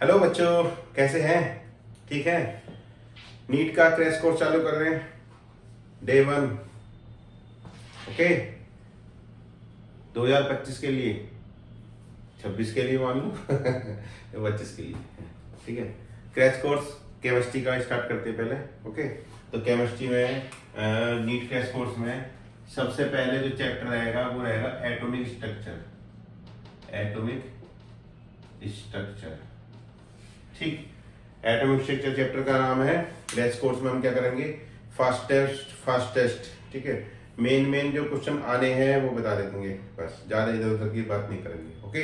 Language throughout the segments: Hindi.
हेलो बच्चों, कैसे हैं? ठीक है। नीट का क्रैश कोर्स चालू कर रहे हैं, डे 1। ओके, 2025 के लिए, 26 के लिए मान लो 25 के लिए। ठीक है, क्रैश कोर्स केमिस्ट्री का स्टार्ट करते हैं पहले। ओके, तो केमिस्ट्री में नीट क्रैश कोर्स में सबसे पहले जो चैप्टर रहेगा वो रहेगा एटॉमिक स्ट्रक्चर। एटॉमिक स्ट्रक्चर, ठीक। एटॉमिक स्ट्रक्चर चैप्टर का नाम है। क्रैश कोर्स में हम क्या करेंगे? फास्टेस्ट, ठीक है। मेन जो क्वेश्चन आने हैं वो बता देंगे, बस ज्यादा इधर उधर की बात नहीं करेंगे। ओके,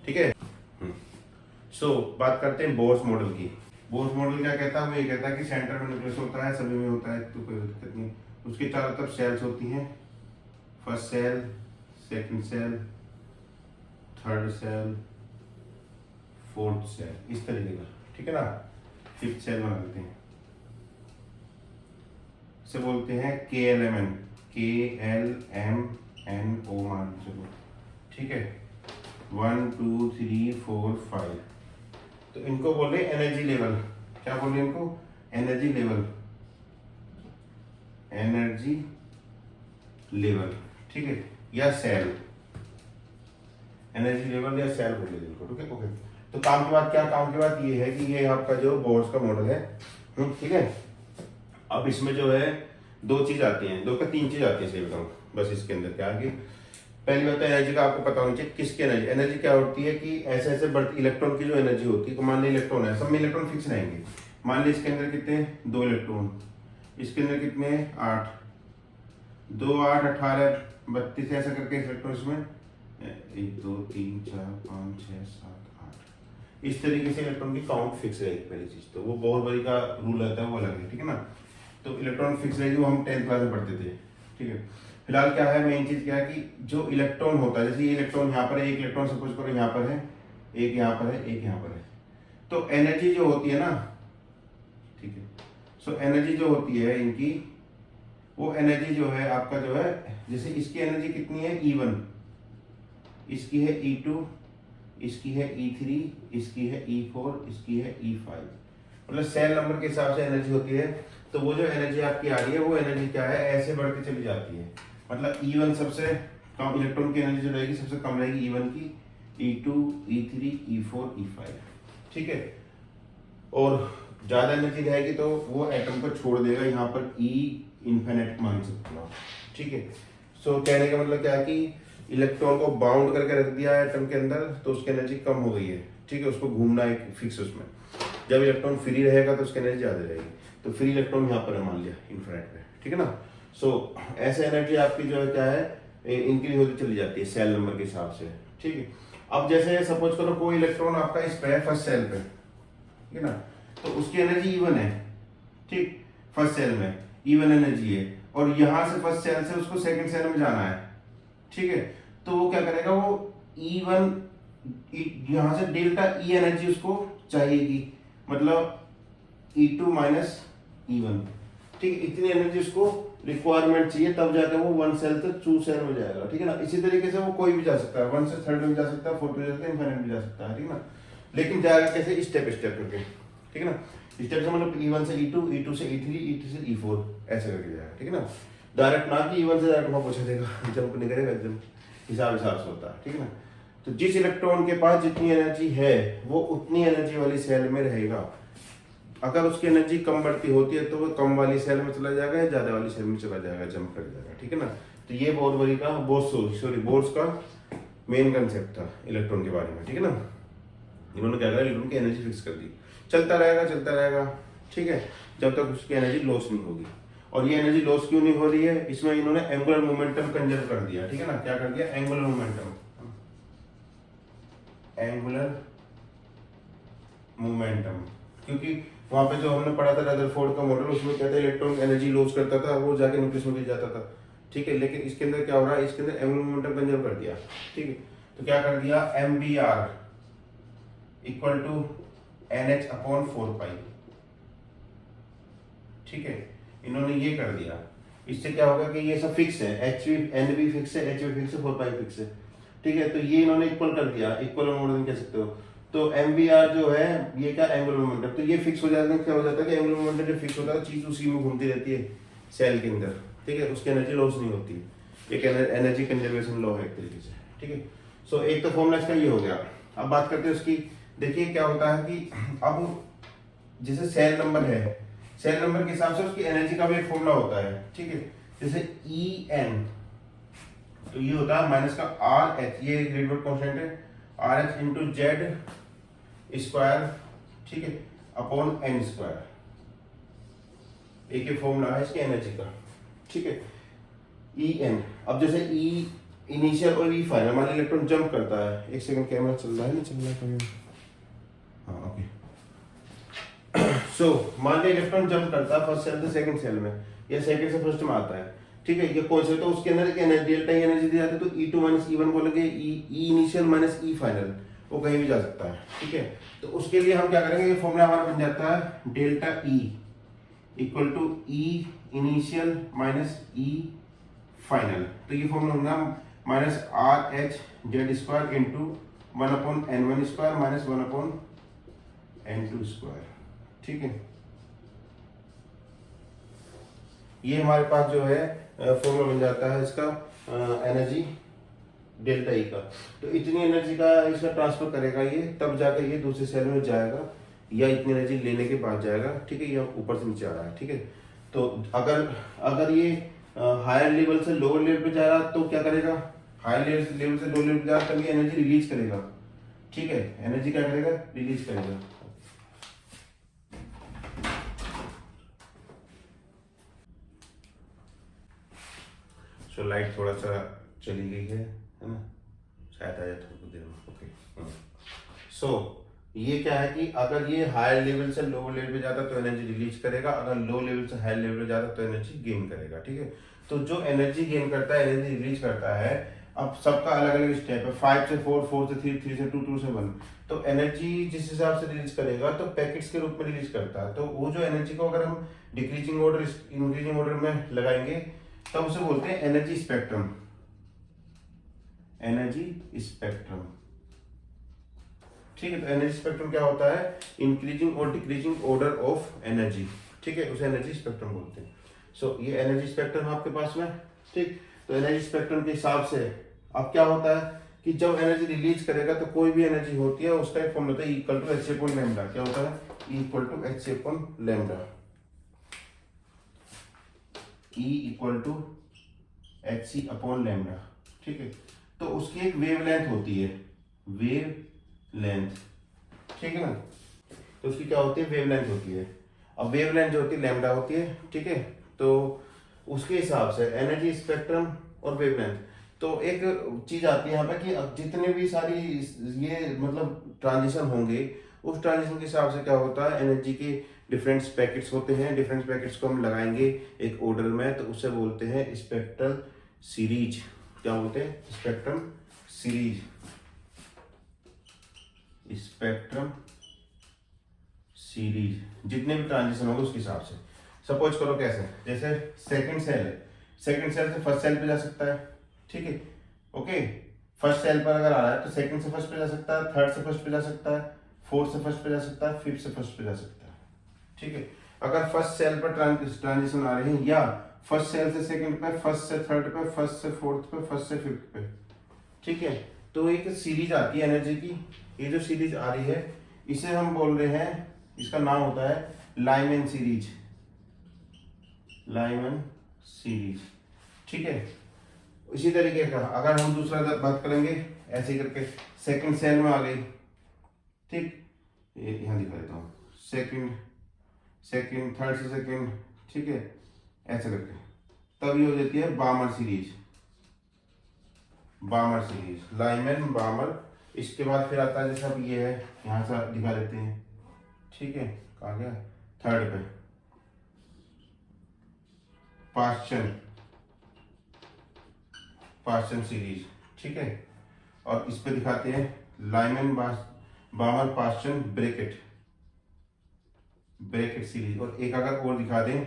ठीक है। सो बात करते हैं बोर्स मॉडल की। बोर्स मॉडल क्या कहता है? वो ये कहता है कि सेंटर में न्यूक्लियस होता है, सभी में होता है, तो कोई दिक्कत नहीं। उसके चारों तरफ सेल्स होती हैं, first cell, second cell, third cell, fourth cell, इस तरीके का, ठीक है ना। फिफ्थ सेल बना लेते हैं, इसे बोलते हैं KLMN, KLMNO मान चलो, ठीक है। 1 2 3 4 5, तो इनको बोले एनर्जी लेवल। क्या बोले इनको? एनर्जी लेवल, एनर्जी लेवल, ठीक है, या सेल, एनर्जी लेवल या सेल बोले इनको, ठीक है। ओके, तो काम की बात क्या? काम की बात ये है कि ये आपका जो बोर्स का मॉडल है, ठीक है। अब इसमें जो है दो चीज आती हैं, दो का तीन चीज आती है, सही बताऊं। बस इसके अंदर क्या है कि पहली बात है एनर्जी का आपको पता होना चाहिए। किसकी एनर्जी? एनर्जी क्या होती है कि ऐसे ऐसे बढ़ती इलेक्ट्रॉन की जो एनर्जी होती है, तो मान ली इलेक्ट्रॉन है, सब में इलेक्ट्रॉन फिक्स रहेंगे। मान ली इसके अंदर कितने? 2 इलेक्ट्रॉन, इसके अंदर कितने? 8, 2 8 18 32, ऐसा करके इलेक्ट्रॉन इसमें 1 2 3 4 5 6 7 8, इस तरीके से इलेक्ट्रॉन की काउंट फिक्स रहेगी। पहली चीज तो वो बोर बरी का रूल रहता है, वो अलग है, ठीक है ना। तो इलेक्ट्रॉन फिक्स रहेगी, वो हम 10th क्लास में पढ़ते थे, ठीक है। फिलहाल क्या है, मेन चीज क्या है कि जो इलेक्ट्रॉन होता है, जैसे ये इलेक्ट्रॉन यहाँ पर है, एक इलेक्ट्रॉन सपोज करो यहाँ पर है, एक यहाँ पर है, एक यहाँ पर है, तो एनर्जी जो होती है ना, ठीक है। सो एनर्जी जो होती है इनकी, वो एनर्जी जो है आपका जो है, जैसे इसकी एनर्जी कितनी है? E1, इसकी है E2, इसकी है E3, इसकी है E4, इसकी है E5, मतलब सेल नंबर के हिसाब से एनर्जी होती है। तो वो जो एनर्जी आपकी आ रही है, वो एनर्जी क्या है? ऐसे बढ़ती चली जाती है। मतलब E1 सबसे कम इलेक्ट्रॉन की एनर्जी जो रहेगी, सबसे कम रहेगी E1 की, E2, E3, E4, E5, ठीक है। और ज्यादा एनर्जी रहेगी तो वो एटम को छोड़ देगा, यहाँ पर E इन्फिनिट मान सकते हो, ठीक है। सो कहने का मतलब क्या है कि इलेक्ट्रॉन को बाउंड करके रख दिया है एटम के अंदर, तो उसकी एनर्जी कम हो गई है, ठीक है। उसको घूमना है फिक्स उसमें। जब इलेक्ट्रॉन फ्री रहेगा तो उसकी एनर्जी ज्यादा रहेगी। तो फ्री इलेक्ट्रॉन यहाँ पर है, मान लिया इन्फिनिट पे, ठीक है ना। सो ऐसे एनर्जी आपकी जो है क्या है, इंक्रीज होती चली जाती है सेल नंबर के हिसाब से, ठीक है। अब जैसे सपोज करो कोई इलेक्ट्रॉन आपका इस पे है, फर्स्ट सेल पे, ठीक है ना, तो उसकी एनर्जी E1 है, ठीक। फर्स्ट सेल में E1 एनर्जी है, और यहाँ से फर्स्ट सेल से उसको सेकंड सेल में जाना है, ठीक है। तो वो क्या करेगा? वो E1 यहाँ से डेल्टा E एनर्जी उसको चाहिएगी, मतलब E2 माइनस E1, ठीक है। इतनी एनर्जी उसको रिक्वायरमेंट चाहिए, तब जाकर वो 1 सेल से 2 सेल में जाएगा, ठीक है ना। इसी तरीके से वो कोई भी जा सकता है, 1 से 3rd में जा सकता है, 4th में जा सकता है, इन्फिनिट में जा सकता है, ठीक है ना। लेकिन जाएगा कैसे? स्टेप स्टेप करके, ठीक है ना। स्टेप से मतलब E1 से E2, E2 से E3, E3 से E4, ऐसे करके जाएगा, ठीक है ना। डायरेक्ट ना कि E1 से डायरेक्ट वहां पूछा देगा, जंप नहीं करेगा, एकदम हिसाब से होता है, ठीक है ना। तो जिस इलेक्ट्रॉन के पास जितनी एनर्जी है, वो उतनी एनर्जी वाली सेल में रहेगा। अगर उसकी एनर्जी कम बढ़ती होती है तो वो कम वाली सेल में चला जाएगा, या ज्यादा वाली सेल में चला जाएगा, जंप कर जाएगा, ठीक है ना। तो ये बोर बरी का बोर्स का मेन कंसेप्ट था इलेक्ट्रॉन के बारे में, ठीक है ना। इन्होंने क्या करा? इलेक्ट्रॉन की एनर्जी फिक्स कर दी, चलता रहेगा, ठीक है, जब तक उसकी एनर्जी लॉस नहीं होगी। और ये एनर्जी लॉस क्यों नहीं हो रही है? इसमें इन्होंने एंगुलर मोमेंटम कंजर्व कर दिया, ठीक है ना। क्या कर दिया? एंगुलर मोमेंटम, क्योंकि वहां पे जो हमने पढ़ा था रदरफोर्ड का मॉडल, उसमें क्या था? इलेक्ट्रॉन एनर्जी लॉस करता था, वो जाके न्यूक्लियस में गिर जाता था, ठीक है। लेकिन इसके अंदर क्या हो रहा है? इसके अंदर एंगुलर मोमेंटम कंजर्व कर दिया, ठीक है। तो क्या कर दिया? MBR इक्वल टू NH/4π, ठीक है। इन्होंने ये कर दिया, इससे क्या होगा कि ये सब फिक्स है, N भी फिक्स है, H भी फिक्स है, 4π फिक्स है, ठीक है। तो ये इन्होंने इक्वल कर दिया, इक्वल और मोर देन कह सकते हो। तो MVR जो है ये क्या एंगुलर मोमेंटम, तो ये फिक्स हो जाता है। क्या हो जाता है कि एंगुलर मोमेंटम जो फिक्स होता है चीज उसी में घूमती रहती है सेल के अंदर, ठीक है, उसकी एनर्जी लॉस नहीं होती है। एक एनर्जी कंजर्वेशन लॉ है एक तरीके से, ठीक है। सो एक तो फॉर्मूला इसका ये हो गया। अब बात करते हैं उसकी। देखिए क्या होता है कि अब जैसे सेल नंबर है, सेल नंबर के हिसाब से उसकी एनर्जी का भी एक फॉर्मूला होता है, ठीक है। जैसे EN, तो ये होता है माइनस का RH, ये रेडवर्ड कांस्टेंट है, RH इंटू जेड स्क्वायर, ठीक है, अपॉन N स्क्वायर। एक ये फॉर्मूला है इसकी एनर्जी का, ठीक है। EN, अब जैसे E इनिशियल और E फाइनल, मान इलेक्ट्रॉन जंप करता है। एक सेकंड, कैमरा चल रहा है, नहीं चल रहा है कभी? हाँ, ओके। सो मान लिया इलेक्ट्रॉन जंप करता है फर्स्ट सेल से सेकंड सेल में, या सेकंड से फर्स्ट में आता है, ठीक है। ये कौन सा, तो उसके अंदर डेल्टा ई एनर्जी दी जाती है, तो E2 माइनस E1 बोलेंगे, E initial minus E final, वो कहीं भी जा सकता है, ठीक है। तो उसके लिए हम क्या करेंगे, ये फॉर्मूला हमारा बन जाता है delta E equal to E initial minus E final. तो ये फॉर्मूला होगा minus RH Z square into 1/N1 square minus 1/N2 square, ठीक है। ये हमारे पास जो है फॉर्मूला बन जाता है इसका एनर्जी डेल्टा ई का। तो इतनी एनर्जी का इसका ट्रांसफर करेगा ये, तब जाकर ये दूसरे सेल में जाएगा, या इतनी एनर्जी लेने के बाद जाएगा, ठीक है। ये ऊपर से नीचे आ रहा है, ठीक है। तो अगर ये हायर लेवल से लोअर लेवल पे जा रहा तो क्या करेगा, हायर लेवल से लोअर लेवल पे जा रहा तब ये एनर्जी रिलीज करेगा, ठीक है। एनर्जी क्या करेगा, रिलीज करेगा। सो लाइट थोड़ा सा चली गई है ना, शायद आ जाए थोड़ी देर में, ओके। सो ये क्या है कि अगर ये हायर लेवल से लोअर लेवल पे जाता तो एनर्जी रिलीज करेगा, अगर लो लेवल से हायर लेवल पे जाता तो एनर्जी गेन करेगा, ठीक है। तो जो एनर्जी गेन करता है, एनर्जी रिलीज करता है, अब सबका अलग अलग स्टेप है, 5 से 4, 4 से 3, 3 से 2, 2 से 1। तो एनर्जी जिस हिसाब से रिलीज करेगा तो पैकेट्स के रूप में रिलीज करता है। तो वो जो एनर्जी को अगर हम डिक्रीजिंग ऑर्डर इंक्रीजिंग ऑर्डर में लगाएंगे तब उसे बोलते हैं एनर्जी स्पेक्ट्रम, एनर्जी स्पेक्ट्रम, ठीक है। तो एनर्जी स्पेक्ट्रम क्या होता है, इंक्रीजिंग और डिक्रीजिंग ऑर्डर ऑफ एनर्जी, ठीक है, उसे एनर्जी स्पेक्ट्रम बोलते हैं। सो ये एनर्जी स्पेक्ट्रम है आपके पास में, ठीक। तो एनर्जी स्पेक्ट्रम के हिसाब से अब क्या होता है कि जब एनर्जी रिलीज करेगा तो कोई भी एनर्जी होती है उसका एक फॉर्मूला होता है equal to h upon lambda. क्या होता है, equal to h upon lambda, E equal to h c upon lambda, ठीक है। तो उसकी एक वेव लेंथ होती है, वेव लेंथ, ठीक है ना। तो उसकी क्या होती है, वेव लेंथ होती है। अब वेव लेंथ जो होती है लैम्डा होती है, ठीक है। तो उसके हिसाब से एनर्जी स्पेक्ट्रम और वेव लेंथ, तो एक चीज आती है यहाँ पे कि अब जितने भी सारी ये मतलब ट्रांजिशन होंगे, उस ट्रांजिशन के हिसाब से क्या होता है, एनर्जी के डिफरेंट पैकेट्स होते हैं। डिफरेंट पैकेट्स को हम लगाएंगे एक ऑर्डर में, तो उसे बोलते हैं स्पेक्ट्रल सीरीज। क्या बोलते हैं, स्पेक्ट्रम सीरीज, स्पेक्ट्रम सीरीज। जितने भी ट्रांजिशन होंगे उसके हिसाब से। सपोज करो कैसे, जैसे सेकंड सेल है, सेकंड सेल से फर्स्ट सेल पे जा सकता है, ठीक है, ओके। फर्स्ट सेल पर अगर आ रहा है तो सेकंड से फर्स्ट पे जा सकता है, थर्ड से फर्स्ट पे जा सकता है, फोर्थ से फर्स्ट पे जा सकता है, फिफ्थ से फर्स्ट पे जा सकता है, ठीक है। अगर फर्स्ट सेल पर ट्रांजिशन आ रहे हैं, या फर्स्ट सेल से सेकंड पे, फर्स्ट से थर्ड पे, फर्स्ट से फोर्थ पे, फर्स्ट से फिफ्थ पे, ठीक है। तो एक सीरीज आती है एनर्जी की। ये जो सीरीज आ रही है इसे हम बोल रहे हैं, इसका नाम होता है लाइमैन सीरीज, लाइमैन सीरीज, ठीक है। इसी तरीके का अगर हम दूसरा बात करेंगे, ऐसे करके सेकंड सेल में आ गई, ठीक, ये यहाँ दिखा देता हूँ, सेकंड सेकंड थर्ड से सेकंड, ठीक है, ऐसे करके तब ये हो जाती है Balmer series, Balmer series, Lyman Balmer. इसके बाद फिर आता है जैसे अब ये है, यहाँ से दिखा देते हैं, ठीक है, कहा गया थर्ड पे पाश्चन, पाश्चन सीरीज, ठीक है। और इस पे दिखाते हैं लाइमैन बामर पाश्चन ब्रैकेट, ब्रैकेट सीरीज। और एक अगर और दिखा दें,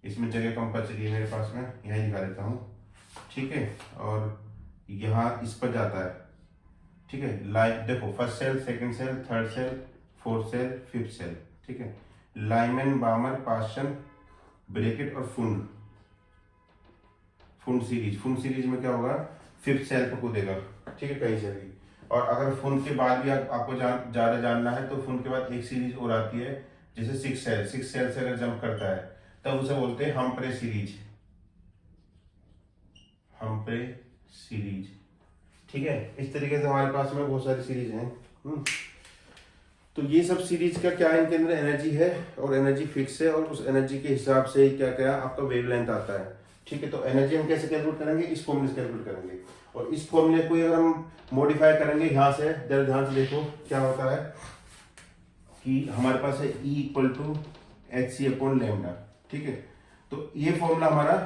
इसमें जगह कम पर चलिए मेरे पास में, यही दिखा देता हूँ, ठीक है। और यहाँ इस पर जाता है ठीक है। लाइन देखो, first cell, second cell, third cell, fourth cell, fifth cell, ठीक है। लाइमन, बामर, पास्चन, ब्रैकेट और फुंड फुंड सीरीज में क्या होगा, फिफ्थ सेल को कूदेगा, ठीक है, कहीं से भी। और अगर फुंड के बाद भी आपको ज्यादा जानना है तो फुंड के बाद एक सीरीज और आती है, जैसे सिक्स सेल से अगर जंप करता है तब उसे बोलते हैं हम्प्रे सीरीज, ठीक है। इस तरीके से हमारे पास में बहुत सारी सीरीज हैं। तो ये सब सीरीज का क्या है, इनके अंदर एनर्जी है और एनर्जी फिक्स है, और उस एनर्जी के हिसाब से क्या क्या आपका वेवलेंथ आता है, ठीक है। तो एनर्जी हम कैसे कैलकुलेट करेंगे, इस फॉर्मूले से कैलकुलेट करेंगे, और इस फॉर्मूले को अगर हम मॉडिफाई करेंगे यहाँ से, जरा ध्यान से देखो क्या होता है कि हमारे पास है E equal to h c upon lambda, ठीक है। तो ये फॉर्मूला हमारा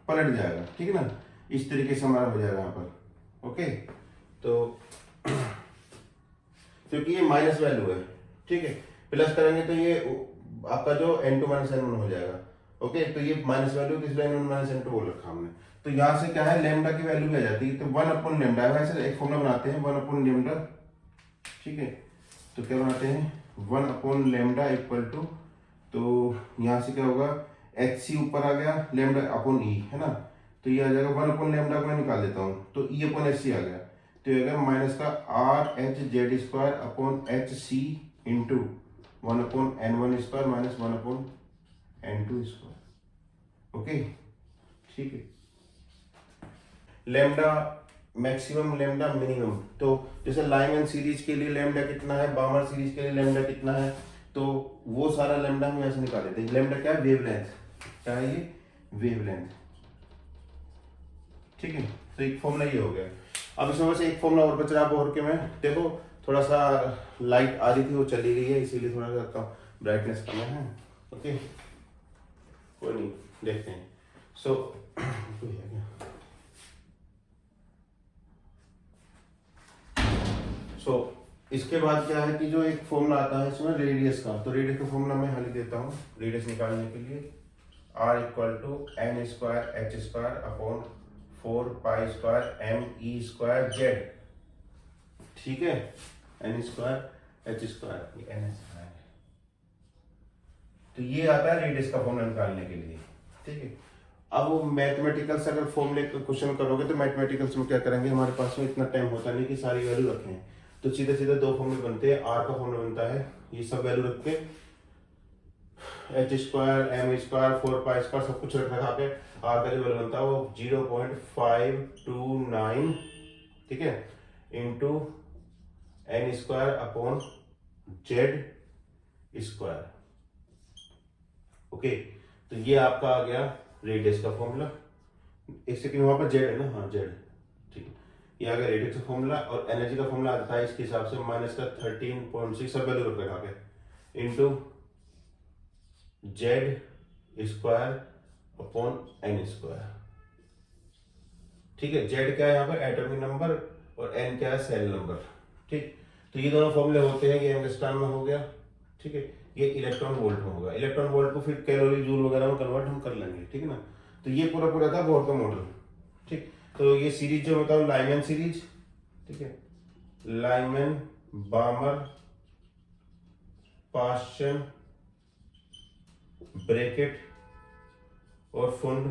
पलट जाएगा, ठीक है ना, इस तरीके से हमारा हो जाएगा यहाँ पर, ओके। तो क्योंकि ये माइनस वैल्यू है, ठीक है, प्लस करेंगे तो ये आपका जो n2 माइनस n1 हो जाएगा, ओके। तो ये माइनस वैल्यू किस लाइन n1 माइनस n2 बोल रखा हमने, तो यहाँ से क्या है, लैम्डा की वैल्यू भी आ जाती है, तो 1 अपॉन लैम्डा, वैसे एक फॉर्मूला बनाते हैं 1 अपॉन लैम्डा, ठीक है। तो क्या बनाते हैं 1 अपॉन लैम्डा इक्वल टू, तो यहाँ से क्या होगा, एच सी ऊपर आ गया, लैम्डा अपॉन ई, है ना, तो ये आ जाएगा 1 अपॉन लैम्डा को मैं निकाल देता हूँ, तो ई अपॉन एच सी आ गया, तो ये आ गया माइनस का R H Z square upon h c into 1 upon n1 square minus 1 upon n2 square, okay, ठीक है। लैम्डा मैक्सिमम, लैम्डा मिनिमम, तो जैसे लाइमन सीरीज के लिए लैम्डा कितना है, बामर सीरीज के लिए लैम्डा कितना है, तो वो सारा लैम्डा हम ऐसे निकाल लेते हैं। लैम्डा क्या है, वेवलेंथ, क्या है ये, वेवलेंथ, ठीक है। तो एक फॉर्मूला ये हो गया। अब इसमें बस एक फॉर्मूला और बच रहा है, और के में देखो थोड़ा सा लाइट आ रही थी, वो चली गई है, इसीलिए थोड़ा सा ब्राइटनेस कम है, ओके, कोई नहीं, देखते हैं। सो इसके बाद क्या है कि जो एक फॉर्मूला आता है इसमें रेडियस का, तो रेडियस का फॉर्मूला मैं हाल ही देता हूँ। रेडियस निकालने के लिए r equal to n square h square upon 4 pi square m e square Z, ठीक है, n square h square n square, तो ये आता है रेडियस का फॉर्मूला निकालने के लिए, ठीक है। अब वो मैथमेटिकल से अगर फॉर्मूले का क्वेश्चन करोगे तो मैथमेटिकल्स में क्या करेंगे, हमारे पास में इतना टाइम होता नहीं कि सारी वैल्यू रखें, तो सीधे सीधे दो फॉर्मूले बनते हैं। आर का फॉर्मूला बनता है, ये सब वैल्यू रख के h square m square 4 pi square सब कुछ रख रखा के आर का जो वैल्यू बनता है वो 0.529, ठीक है, into n square upon Z square, okay. तो ये आपका आ गया रेडियस का फॉर्मूला, इससे कि वहां पर जेड है ना, हाँ जेड, ठीक है, ये आ गया रेडियस का फॉर्मूला। और एनर्जी का फॉर्मूला आता है इसके हिसाब से माइनस का 13.6 सब वैल्यू रख रखा के into Z square upon n square, ठीक है। जेड क्या है यहाँ पर, एटॉमिक नंबर, और एन क्या है, सेल नंबर, ठीक। तो ये दोनों फॉर्मूले होते हैं, ये एंगस्ट्रॉम में हो गया, ठीक है, ये इलेक्ट्रॉन वोल्ट में होगा। इलेक्ट्रॉन वोल्ट को फिर कैलोरी जूल वगैरह में कन्वर्ट हम कर लेंगे, ठीक है ना। तो ये पूरा पूरा था बोर का मॉडल, ठीक। तो ये सीरीज जो बताओ, लाइमन सीरीज, ठीक है, लाइमन, बामर, पास्चन, ब्रैकेट और फुंड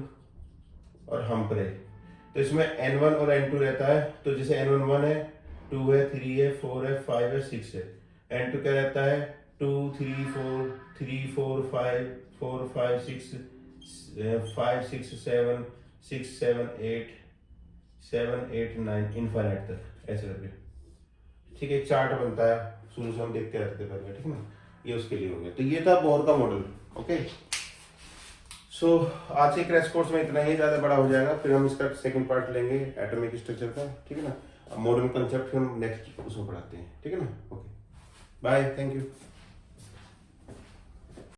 और हम्प्रे। तो इसमें n1 और n2 रहता है, तो जैसे n1 1 है, 2 है, 3 है, 4 है, 5 है, 6 है। n2 क्या रहता है, 2 3 4 3 4 5 4 5 6 5 6 7 6 7 8 7 8 9 इनफाइनाइट तक ऐसे करके, ठीक है। एक चार्ट बनता है, शुरू से हम देखते रहते थे पहले, ठीक है ना, ये उसके लिए हो गया। तो ये था बोर का मॉडल, ओके। सो आज के क्रैश कोर्स में इतना ही, ज़्यादा बड़ा हो जाएगा, फिर हम इसका सेकंड पार्ट लेंगे एटॉमिक स्ट्रक्चर का, ठीक है ना, मॉडर्न कंसेप्ट हम नेक्स्ट उसमें पढ़ाते हैं, ठीक है ना, ओके, बाय, थैंक यू।